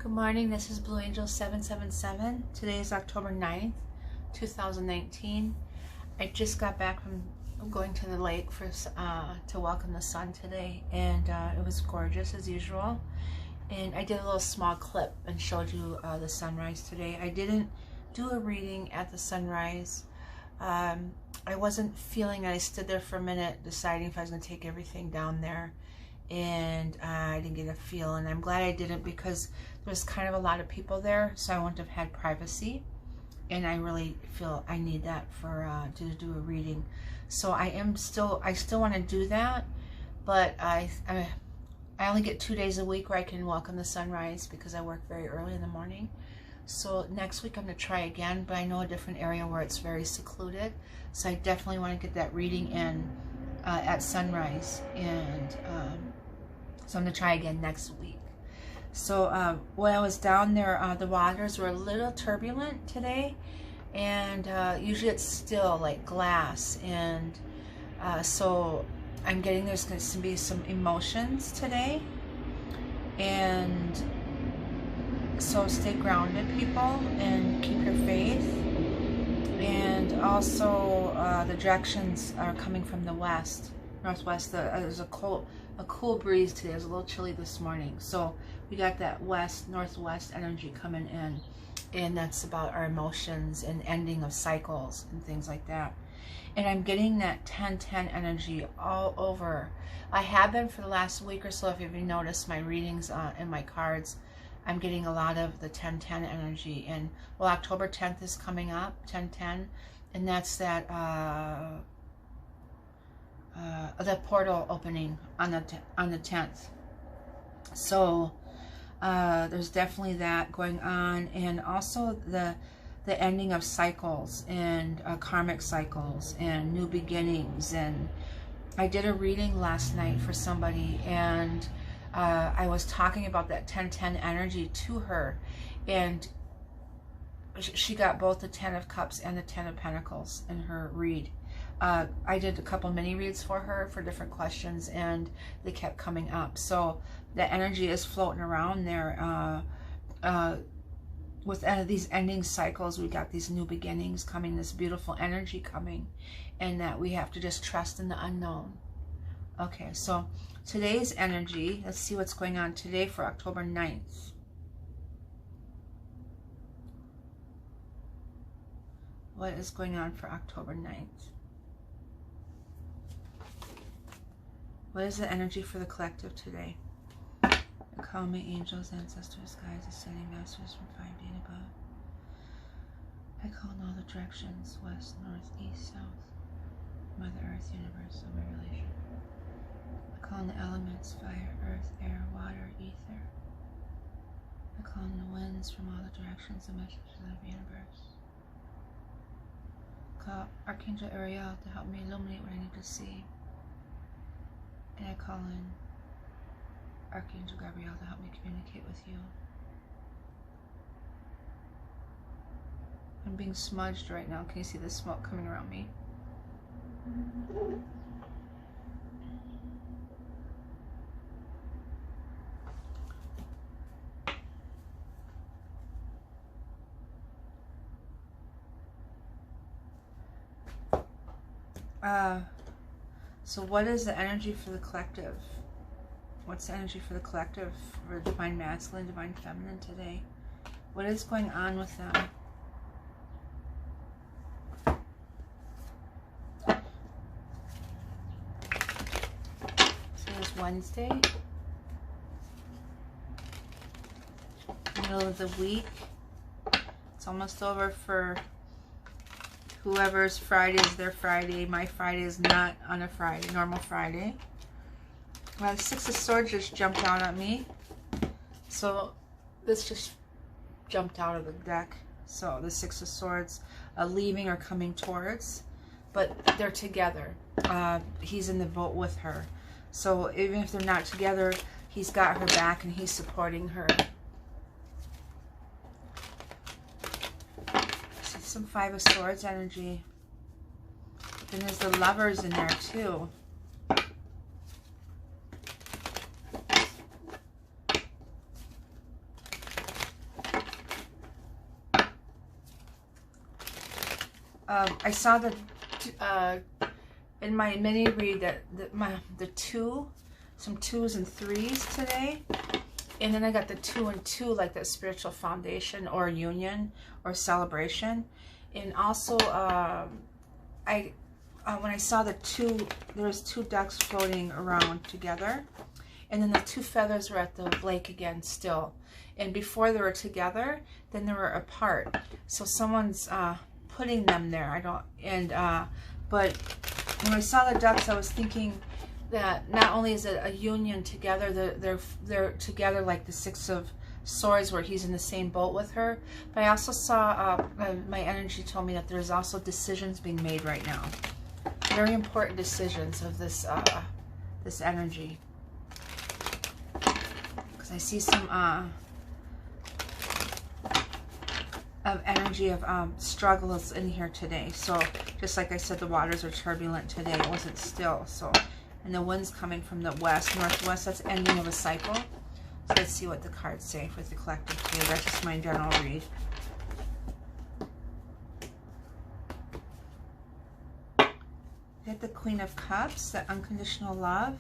Good morning, this is Blue Angel 777. Today is October 9th, 2019. I just got back from going to the lake for to welcome the sun today, and it was gorgeous as usual. And I did a little small clip and showed you the sunrise today. I didn't do a reading at the sunrise. I wasn't feeling it. I stood there for a minute deciding if I was going to take everything down there, and I didn't get a feel, and I'm glad I didn't because there was kind of a lot of people there, so I wouldn't have had privacy, and I really feel I need that for to do a reading. So I still want to do that, but I only get 2 days a week where I can welcome the sunrise because I work very early in the morning. So next week I'm going to try again, but I know a different area where it's very secluded, so I definitely want to get that reading in at sunrise, and so I'm going to try again next week. So when I was down there, the waters were a little turbulent today, and usually it's still like glass, and so I'm getting there's going to be some emotions today, and so stay grounded, people, and keep your faith. And also the directions are coming from the west, northwest. There's a cool breeze today. It was a little chilly this morning, so we got that northwest energy coming in, and that's about our emotions and ending of cycles and things like that. And I'm getting that 10-10 energy all over. I have been for the last week or so. If you've noticed my readings in my cards, I'm getting a lot of the 10-10 energy. And well, October 10th is coming up, 10-10, and that's that the portal opening on the 10th. So there's definitely that going on, and also the ending of cycles and karmic cycles and new beginnings. And I did a reading last night for somebody, and I was talking about that 10-10 energy to her, and she got both the 10 of Cups and the 10 of Pentacles in her read. I did a couple mini reads for her for different questions, and they kept coming up. So the energy is floating around there. With these ending cycles, we got these new beginnings coming, this beautiful energy coming, and that we have to just trust in the unknown. Okay, so today's energy, let's see what's going on today for October 9th. What is going on for October 9th? What is the energy for the collective today? I call my angels, ancestors, guides, ascending masters from 5D and above. I call in all the directions, west, north, east, south, Mother Earth, universe, and my relation. I call in the elements, fire, earth, air, water, ether. I call in the winds from all the directions and messages of the universe. I call Archangel Ariel to help me illuminate what I need to see. And I call in Archangel Gabriel to help me communicate with you. I'm being smudged right now. Can you see the smoke coming around me? So what is the energy for the collective? What's the energy for the collective, for divine masculine, divine feminine today? What is going on with them? So it's Wednesday, middle of the week. It's almost over for whoever's Friday is their Friday. My Friday is not on a Friday, normal Friday. Well, the Six of Swords just jumped out at me. So this just jumped out of the deck. So the Six of Swords leaving or coming towards, but they're together. He's in the boat with her. So even if they're not together, he's got her back and he's supporting her. Some Five of Swords energy. Then there's the Lovers in there too. I saw the in my mini read that some 2s and 3s today, and then I got the 2 and 2, like that spiritual foundation or union or celebration. And also when I saw the 2, there was 2 ducks floating around together, and then the 2 feathers were at the lake again still. And before they were together, then they were apart. So someone's putting them there. But when I saw the ducks, I was thinking that not only is it a union together, they're together like the 6 of Swords, where he's in the same boat with her. But I also saw my energy told me that there's also decisions being made right now. Very important decisions of this this energy. Because I see some of energy of struggles in here today. So just like I said, the waters are turbulent today. It wasn't still. So, and the wind's coming from the west, northwest. That's ending of a cycle. So let's see what the cards say for the collective here. That's just my general read. Get the Queen of Cups, the unconditional love,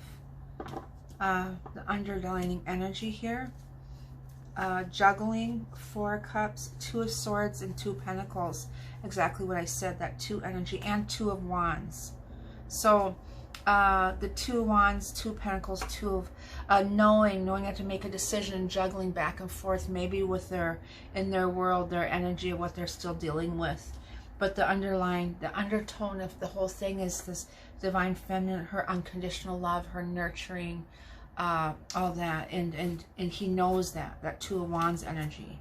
the underlining energy here. Juggling, 4 cups, 2 of Swords, and 2 Pentacles. Exactly what I said, that 2 energy, and 2 of Wands. So the 2 Wands, 2 Pentacles, 2 of knowing how to make a decision, and juggling back and forth, maybe with in their world, their energy of what they're still dealing with. But the undertone of the whole thing is this divine feminine, her unconditional love, her nurturing, all that, and he knows that 2 of Wands energy.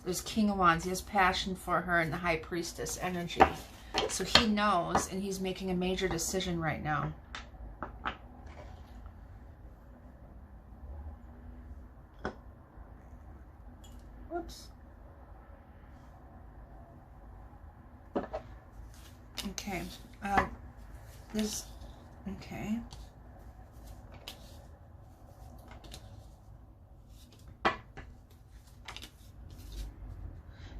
There's King of Wands. He has passion for her, and the High Priestess energy. So he knows, and he's making a major decision right now. Whoops. Okay. Okay.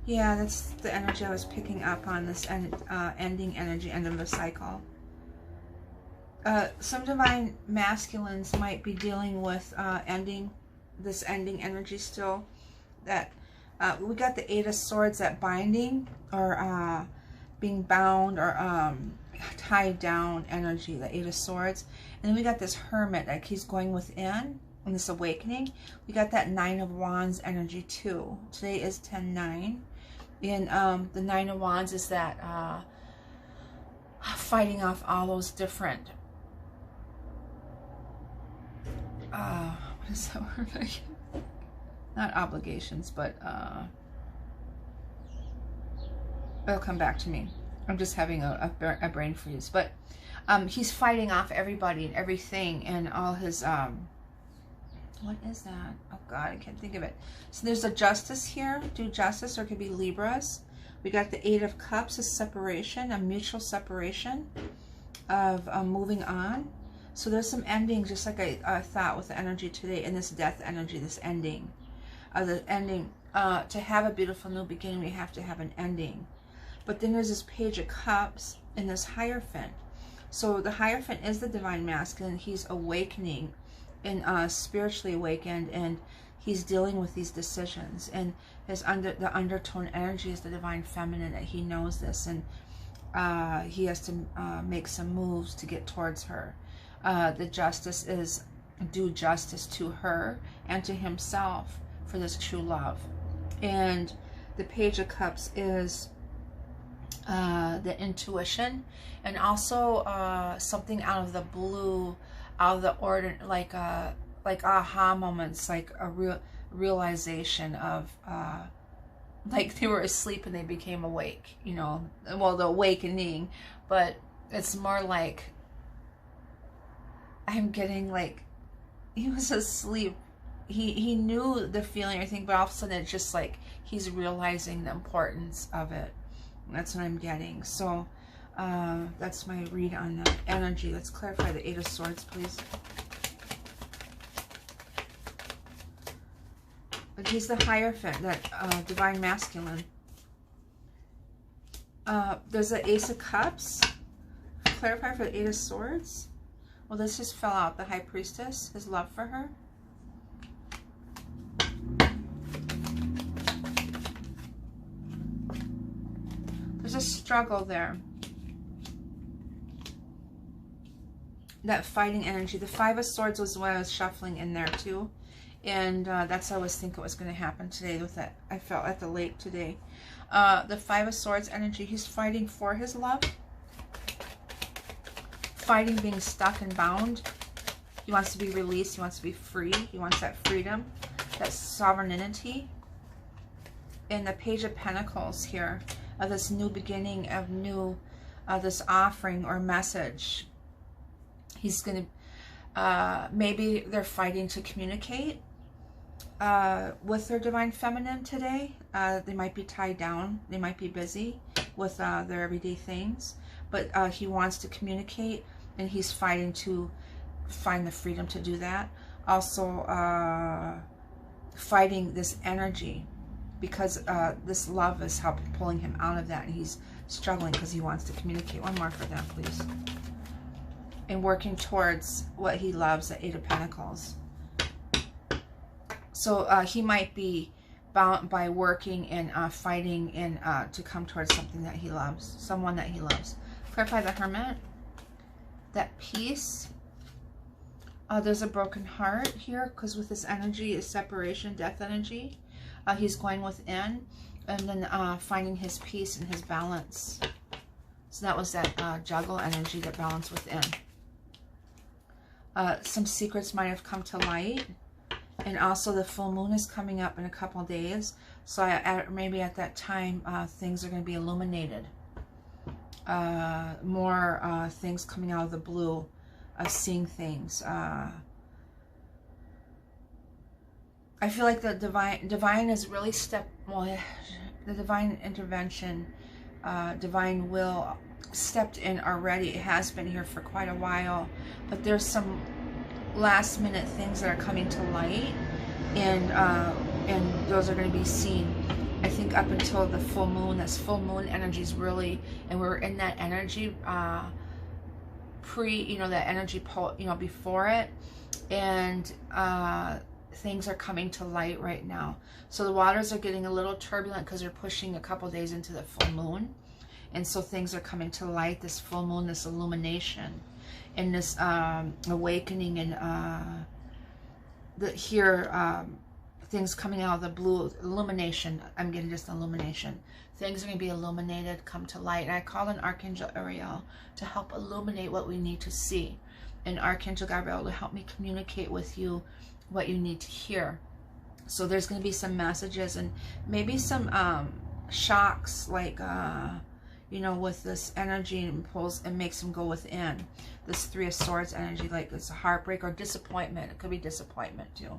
Yeah, that's the energy I was picking up on, this ending energy, end of the cycle. Some divine masculines might be dealing with ending energy still. That we got the 8 of Swords, that binding or being bound or tied down energy, the 8 of Swords. And then we got this Hermit, like he's going within, and this awakening. We got that 9 of Wands energy too. Today is 10-9. And the 9 of Wands is that fighting off all those different what is that word? Not obligations, but it'll come back to me. I'm just having a brain freeze. But he's fighting off everybody and everything, and all his what is that? Oh God, I can't think of it. So there's a Justice here, do justice, or it could be Libras. We got the 8 of Cups, a separation, a mutual separation of moving on. So there's some ending, just like I thought with the energy today, and this death energy, this ending. The ending, to have a beautiful new beginning, we have to have an ending. But then there's this Page of Cups and this Hierophant. So the Hierophant is the divine masculine. He's awakening and spiritually awakened, and he's dealing with these decisions. And the undertone energy is the divine feminine, that he knows this, and he has to make some moves to get towards her. The Justice is do justice to her and to himself for this true love. And the Page of Cups is the intuition, and also something out of the blue, out of the order, like aha moments, like a realization of like they were asleep and they became awake, you know, well, the awakening. But it's more like I'm getting like he was asleep. He knew the feeling, I think, but all of a sudden it's just like he's realizing the importance of it. That's what I'm getting. So that's my read on the energy. Let's clarify the 8 of Swords, please. But he's the Hierophant, that divine masculine. There's the Ace of Cups. Clarify for the Eight of Swords. Well, this just fell out. The High Priestess, his love for her. There's a struggle there. That fighting energy. The Five of Swords was what I was shuffling in there too. And that's what I was thinking was going to happen today with that. I felt at the lake today. The Five of Swords energy. He's fighting for his love. Fighting being stuck and bound. He wants to be released. He wants to be free. He wants that freedom. That sovereignty. And the Page of Pentacles here. Of this new beginning, of new, this offering or message. He's going to, maybe they're fighting to communicate with their Divine Feminine today. They might be tied down. They might be busy with their everyday things. But he wants to communicate, and he's fighting to find the freedom to do that. Also, fighting this energy, because this love is helping pulling him out of that, and he's struggling because he wants to communicate. One more for them, please. And working towards what he loves, the Eight of Pentacles. So he might be bound by working and fighting and to come towards something that he loves, someone that he loves. Clarify the Hermit. That peace. There's a broken heart here, because with this energy is separation, death energy. He's going within and then finding his peace and his balance. So that was that juggle energy, that balance within. Some secrets might have come to light. And also the full moon is coming up in a couple of days. So maybe at that time, things are going to be illuminated. More things coming out of the blue, seeing things. I feel like the divine is really the divine intervention, divine will stepped in already. It has been here for quite a while, but there's some last minute things that are coming to light, and those are going to be seen. I think up until the full moon, this full moon energy is really, and we're in that energy that energy before it, and things are coming to light right now. So the waters are getting a little turbulent because they're pushing a couple days into the full moon, and so things are coming to light. This full moon, this illumination, and this awakening, and things coming out of the blue, illumination. I'm getting just illumination. Things are going to be illuminated, come to light. And I call on Archangel Ariel to help illuminate what we need to see, and Archangel Gabriel to help me communicate with you what you need to hear. So there's going to be some messages and maybe some shocks, like with this energy, and pulls and makes them go within. This Three of Swords energy, like it's a heartbreak or disappointment. It could be disappointment too.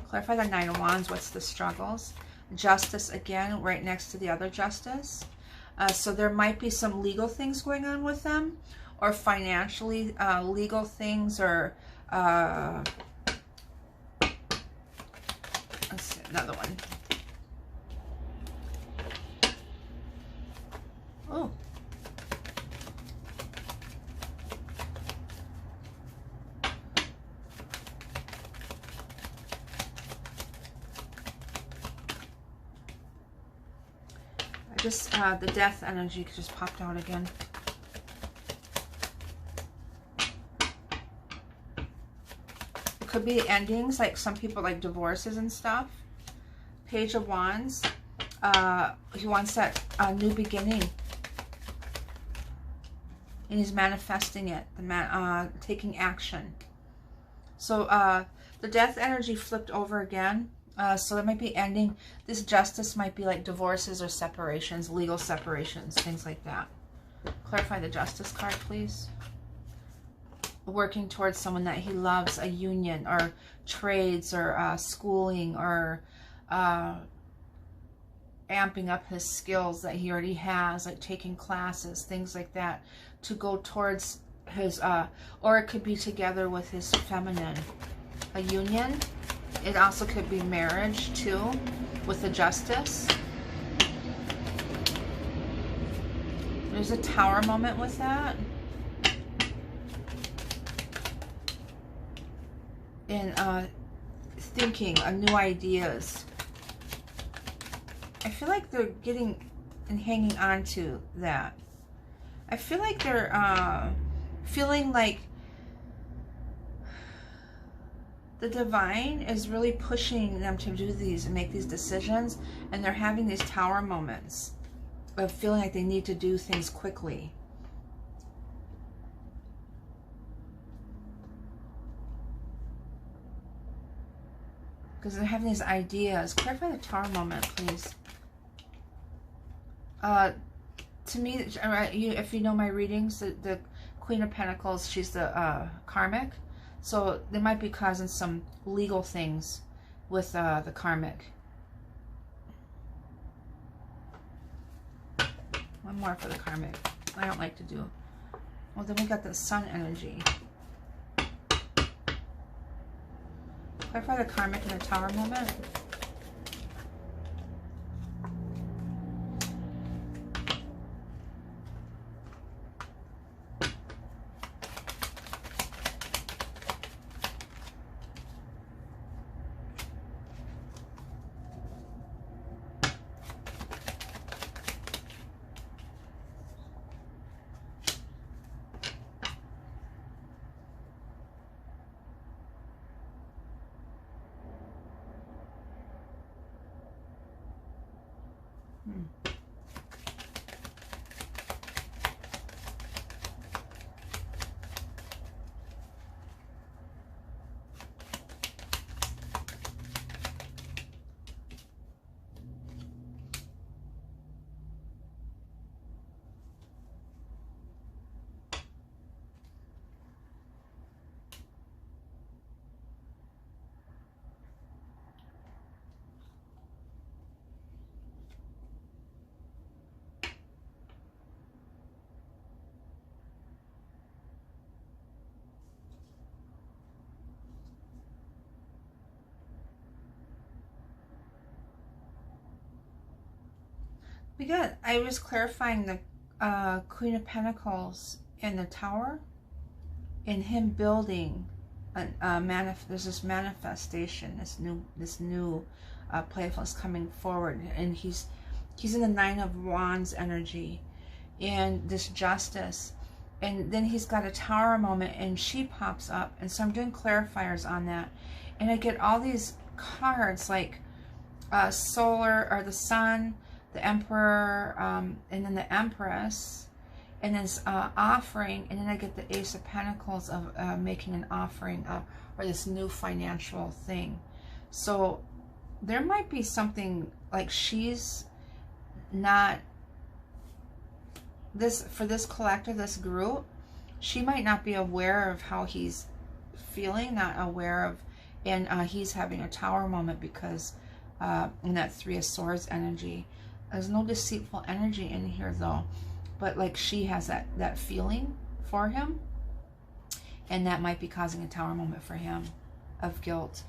Clarify the Nine of Wands. What's the struggles? Justice again, right next to the other Justice. So there might be some legal things going on with them, or financially legal things, or let's see, another one. Oh. Just the death energy just popped out again. It could be endings, like some people like divorces and stuff. Page of Wands. He wants that new beginning, and he's manifesting it. Taking action. So the death energy flipped over again. So it might be ending. This Justice might be like divorces or separations, legal separations, things like that. Clarify the Justice card, please. Working towards someone that he loves, a union, or trades, or schooling, or amping up his skills that he already has, like taking classes, things like that, to go towards his, or it could be together with his feminine, a union. It also could be marriage too, with the Justice. There's a tower moment with that. And thinking of new ideas. I feel like they're getting and hanging on to that. I feel like they're feeling like the divine is really pushing them to do these and make these decisions, and they're having these tower moments of feeling like they need to do things quickly. Because they're having these ideas. Clarify the tower moment, please. To me, if you know my readings, the Queen of Pentacles, she's the karmic. So they might be causing some legal things with the karmic. One more for the karmic. I don't like to do. Well, then we got the sun energy. Clarify the karmic in the tower moment. I was clarifying the Queen of Pentacles in the tower, and him building there's this manifestation, this new playfulness coming forward, and he's in the Nine of Wands energy, and this justice, and then he's got a tower moment, and she pops up, and so I'm doing clarifiers on that, and I get all these cards like solar, or the sun, the Emperor, and then the Empress, and then offering, and then I get the Ace of Pentacles of making an offering or this new financial thing. So there might be something like she's not for this collective, this group, she might not be aware of how he's feeling, not aware of, and he's having a tower moment because in that Three of Swords energy. There's no deceitful energy in here though, but like she has that feeling for him, and that might be causing a tower moment for him of guilt.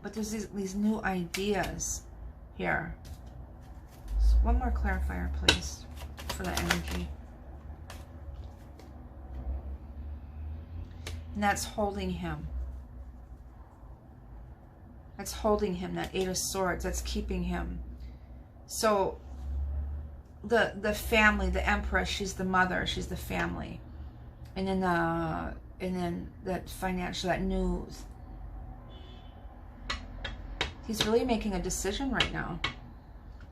But there's these new ideas here. So one more clarifier, please, for that energy. And that's holding him. That's holding him, that Eight of Swords, that's keeping him. So the family, the Empress, she's the mother, she's the family. And then that financial, that new, he's really making a decision right now.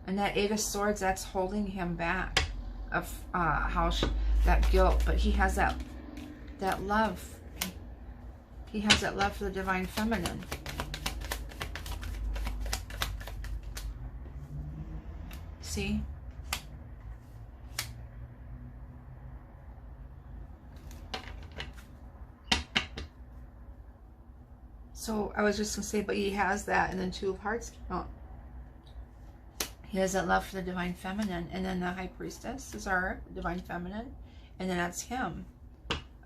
And that Eight of Swords, that's holding him back of that guilt, but he has that love. He has that love for the divine feminine. See? So I was just going to say, but he has that, and then Two of Hearts came out. He has that love for the divine feminine, and then the High Priestess is our divine feminine, and then that's him.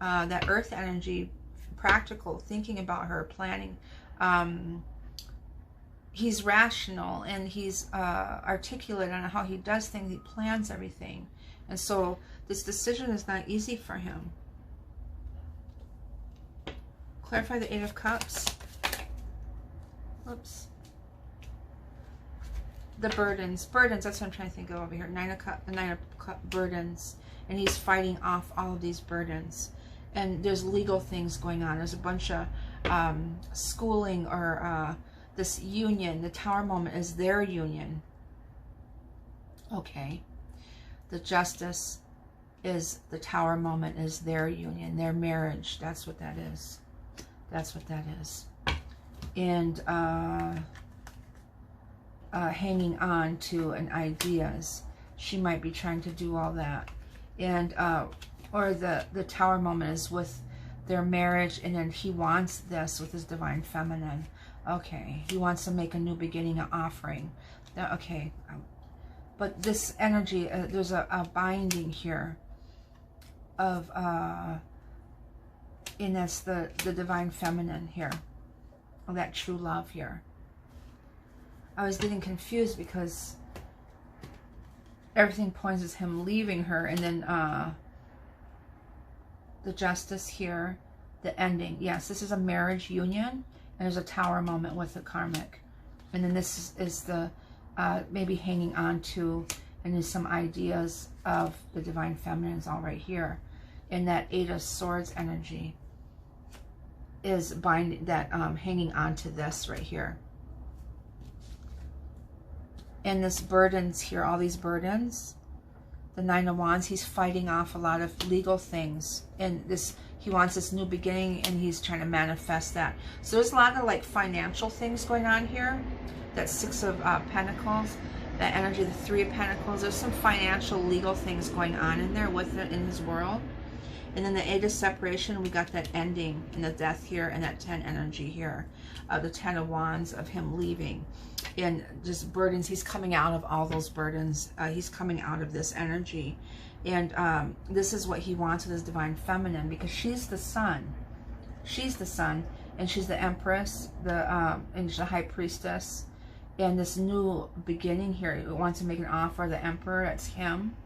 That earth energy, practical, thinking about her, planning. he's rational and he's articulate on how he does things. He plans everything. And so this decision is not easy for him. Clarify the Eight of Cups. Oops. The burdens. Burdens, that's what I'm trying to think of over here. The Nine of Cup burdens. And he's fighting off all of these burdens. And there's legal things going on. There's a bunch of schooling or this union. The Tower moment is their union. Okay. The Justice is the Tower moment is their union, their marriage. That's what that is. That's what that is. And hanging on to an ideas. She might be trying to do all that. And or the Tower moment is with their marriage, and then he wants this with his Divine Feminine. Okay, he wants to make a new beginning, an offering. Okay, but this energy, there's a binding here of, and that's the Divine Feminine here, of that true love here. I was getting confused because everything points as him leaving her, and then the Justice here, the ending. Yes, this is a marriage union, and there's a Tower moment with the karmic. And then this is the maybe hanging on to, and there's some ideas of the Divine Feminine is all right here. And that Eight of Swords energy is binding, that hanging on to this right here. And this burdens here, all these burdens. The Nine of Wands, he's fighting off a lot of legal things. And this, he wants this new beginning, and he's trying to manifest that. So there's a lot of like financial things going on here. That Six of Pentacles, that energy, the Three of Pentacles. There's some financial, legal things going on in there with it in his world. And then the Eight of Separation, we got that ending and the death here, and that 10 energy here. The 10 of Wands of him leaving. And just burdens, he's coming out of all those burdens. He's coming out of this energy. And this is what he wants with his Divine Feminine, because she's the sun. She's the sun, and she's the Empress, and she's the High Priestess. And this new beginning here, he wants to make an offer. The Emperor, that's him.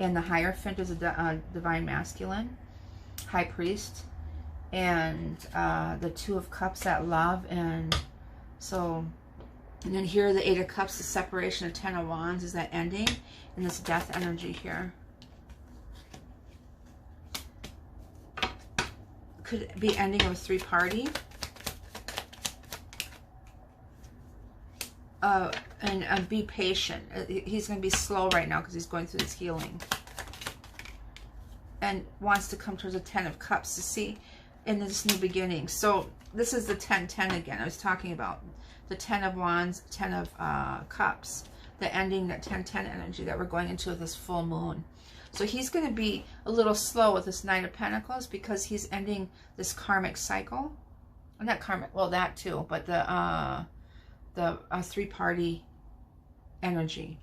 And the Hierophant is a Divine Masculine, High Priest. And the Two of Cups, that love. And so, and then here the Eight of Cups, the separation of 10 of Wands is that ending. And this death energy here. Could be ending of a three-party. And be patient. He's going to be slow right now because he's going through this healing. And wants to come towards the 10 of Cups to see in this new beginning. So this is the 10-10 again. I was talking about the 10 of Wands, 10 of Cups. The ending, that 10-10 energy that we're going into with this full moon. So he's going to be a little slow with this Nine of Pentacles because he's ending this karmic cycle. Not karmic, well, that too, but the three-party energy.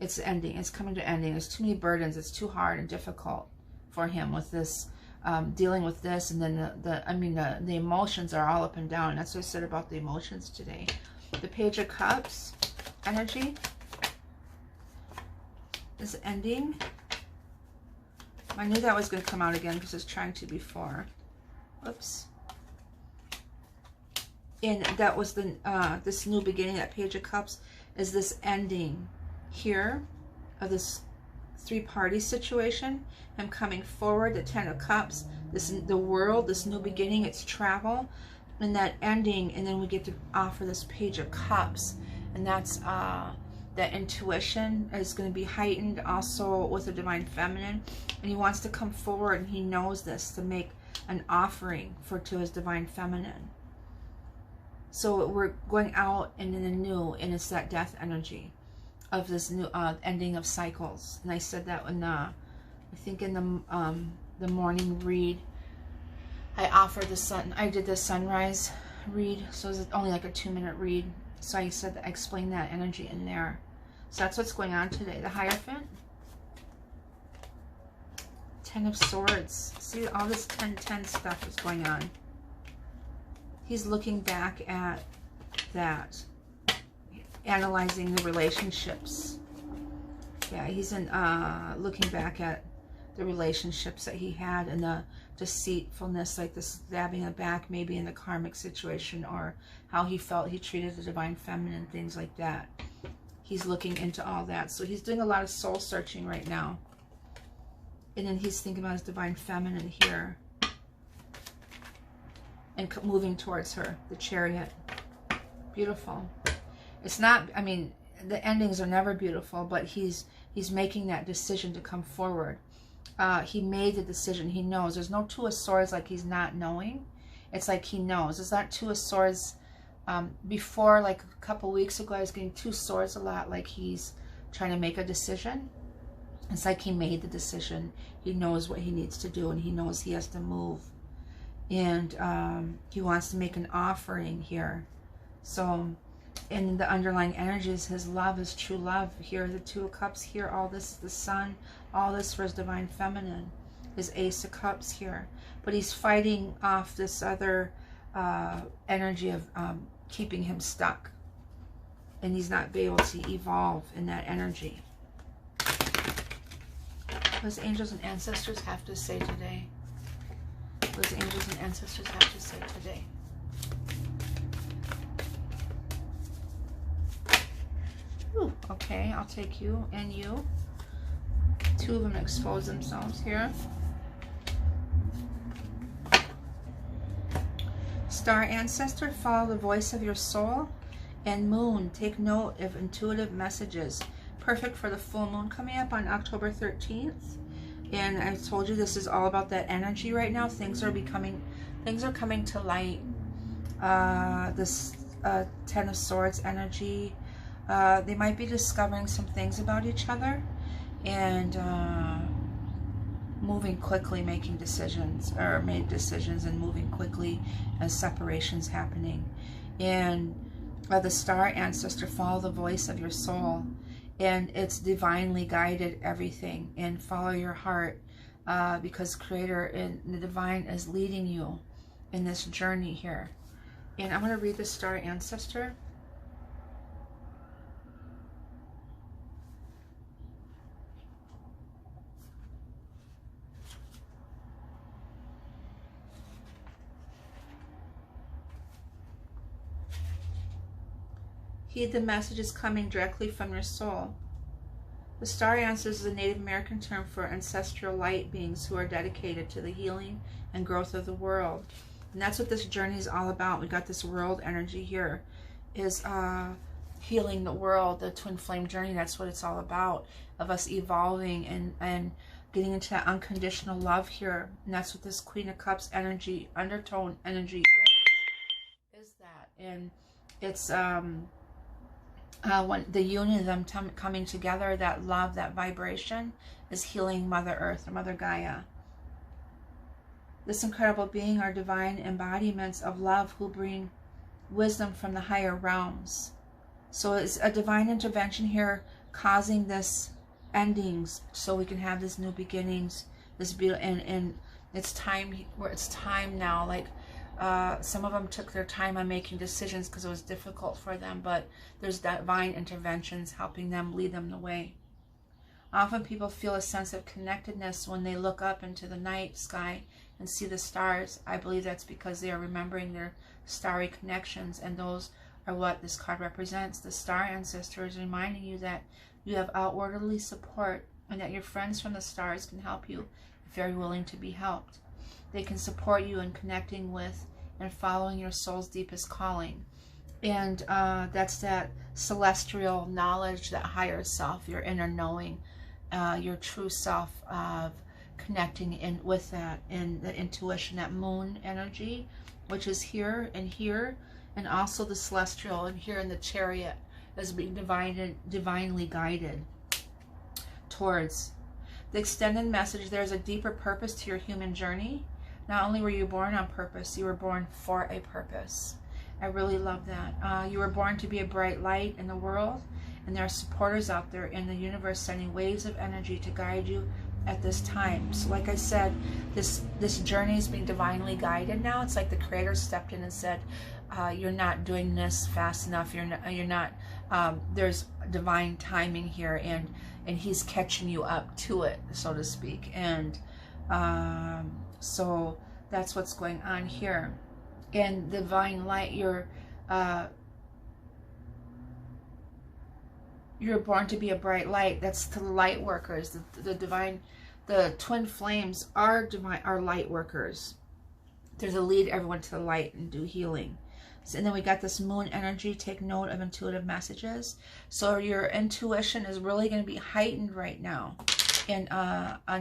It's ending. It's coming to ending. There's too many burdens. It's too hard and difficult for him with this, dealing with this. And then the emotions are all up and down. That's what I said about the emotions today. The Page of Cups energy is ending. I knew that was going to come out again because it's trying to before. Whoops. And that was the this new beginning. That Page of Cups is this ending here of this three-party situation. Him coming forward, the 10 of Cups, the world, this new beginning, it's travel, and that ending, and then we get to offer this Page of Cups, and that's that intuition is going to be heightened also with the Divine Feminine, and he wants to come forward, and he knows this, to make an offering to his Divine Feminine. So we're going out and in the new, and it's that death energy of this new ending of cycles. And I said that in I think in the morning read, I offered the sun. I did the sunrise read, so it was only like a 2-minute read. So I said I explained that energy in there. So that's what's going on today. The Hierophant, 10 of Swords. See, all this 10-10 stuff is going on. He's looking back at that. analyzing the relationships. Yeah, he's in looking back at the relationships that he had and the deceitfulness, like this stabbing the back, maybe in the karmic situation, or how he felt he treated the divine feminine, things like that. He's looking into all that. So he's doing a lot of soul searching right now. And then he's thinking about his divine feminine here. And moving towards her, the Chariot. Beautiful. It's not, I mean, the endings are never beautiful, but he's making that decision to come forward. He made the decision. He knows. There's no Two of Swords like he's not knowing. It's like he knows. It's not Two of Swords. Before, like a couple weeks ago, I was getting Two Swords a lot, like he's trying to make a decision. It's like he made the decision. He knows what he needs to do, and he knows he has to move. And he wants to make an offering here. So, and the underlying energies, his love, his true love. Here, the Two of Cups here, all this, the Sun, all this for his divine feminine. His Ace of Cups here. But he's fighting off this other energy of keeping him stuck. And he's not able to evolve in that energy. What does angels and ancestors have to say today? What does angels and ancestors have to say today? Ooh, okay, I'll take you and you. Two of them expose themselves here. Star ancestor, follow the voice of your soul. And moon, take note of intuitive messages. Perfect for the full moon coming up on October 13th. And I told you this is all about that energy right now. Things are coming to light. This Ten of Swords energy. They might be discovering some things about each other. And moving quickly, making decisions, or made decisions and moving quickly as separations happening. And the star ancestor, follow the voice of your soul. And it's divinely guided everything. And follow your heart, because Creator and the divine is leading you in this journey here. And I'm going to read the star ancestor. Heed the messages coming directly from your soul. The star ancestors is a Native American term for ancestral light beings who are dedicated to the healing and growth of the world. And that's what this journey is all about. We got this world energy here, is healing the world, the twin flame journey. That's what it's all about, of us evolving and getting into that unconditional love here. And that's what this Queen of Cups energy, undertone energy is that. And it's when the union of them coming together, that love, that vibration, is healing Mother Earth, or Mother Gaia. This incredible being are divine embodiments of love who bring wisdom from the higher realms. So it's a divine intervention here, causing this endings, so we can have this new beginnings, this beautiful, and it's time, where it's time now. Like some of them took their time on making decisions because it was difficult for them, but there's divine interventions helping them, lead them the way. Often people feel a sense of connectedness when they look up into the night sky and see the stars. I believe that's because they are remembering their starry connections, and those are what this card represents. The star ancestor is reminding you that you have outwardly support, and that your friends from the stars can help you if they're willing to be helped. They can support you in connecting with and following your soul's deepest calling. And that's that celestial knowledge, that higher self, your inner knowing, your true self, of connecting in with that, and the intuition, that moon energy, which is here, and also the celestial, and here in the Chariot, as being divinely guided towards. The extended message, there's a deeper purpose to your human journey. Not only were you born on purpose, you were born for a purpose. I really love that. You were born to be a bright light in the world, and there are supporters out there in the universe sending waves of energy to guide you at this time. So like I said, this journey is being divinely guided now. It's like the Creator stepped in and said, you're not doing this fast enough. You're not there's divine timing here, and he's catching you up to it, so to speak. And so that's what's going on here. In divine light, you're born to be a bright light. That's to the light workers. The divine, the twin flames are light workers. They're to lead everyone to the light and do healing. So, and then we got this moon energy. Take note of intuitive messages. So your intuition is really going to be heightened right now in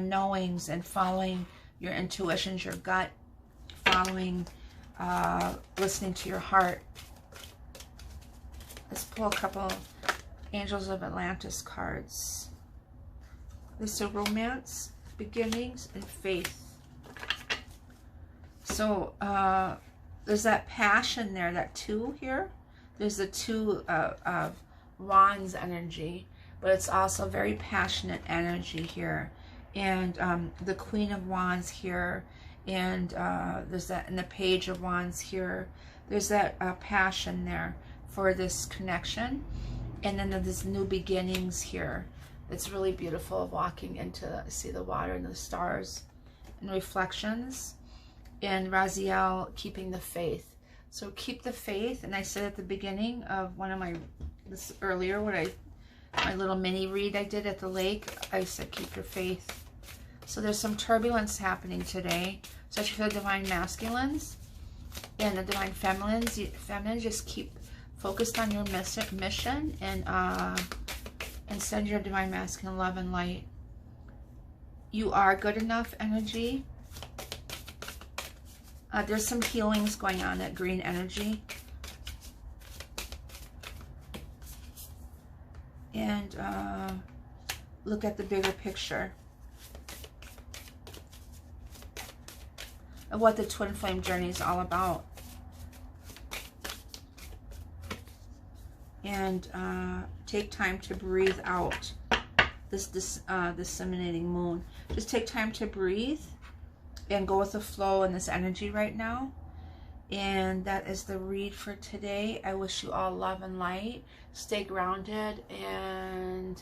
knowings and following your intuitions, your gut, following, listening to your heart. Let's pull a couple Angels of Atlantis cards. This is romance, beginnings, and faith. So there's that passion there, that 2 here. There's the 2 of Wands energy, but it's also very passionate energy here. And the Queen of Wands here, and there's that, and the Page of Wands here. There's that passion there for this connection. And then there's new beginnings here. It's really beautiful, walking into, see the water and the stars and reflections. And Raziel, keeping the faith. So keep the faith. And I said at the beginning of one of my, this earlier, my little mini read I did at the lake, I said keep your faith. So there's some turbulence happening today, especially for the divine masculines and the divine feminines. Feminines, just keep focused on your mission, and send your divine masculine love and light. You are good enough energy. There's some healings going on, that green energy. And look at the bigger picture of what the twin flame journey is all about. And take time to breathe out this disseminating moon. Just take time to breathe and go with the flow in this energy right now. And that is the read for today. I wish you all love and light. Stay grounded and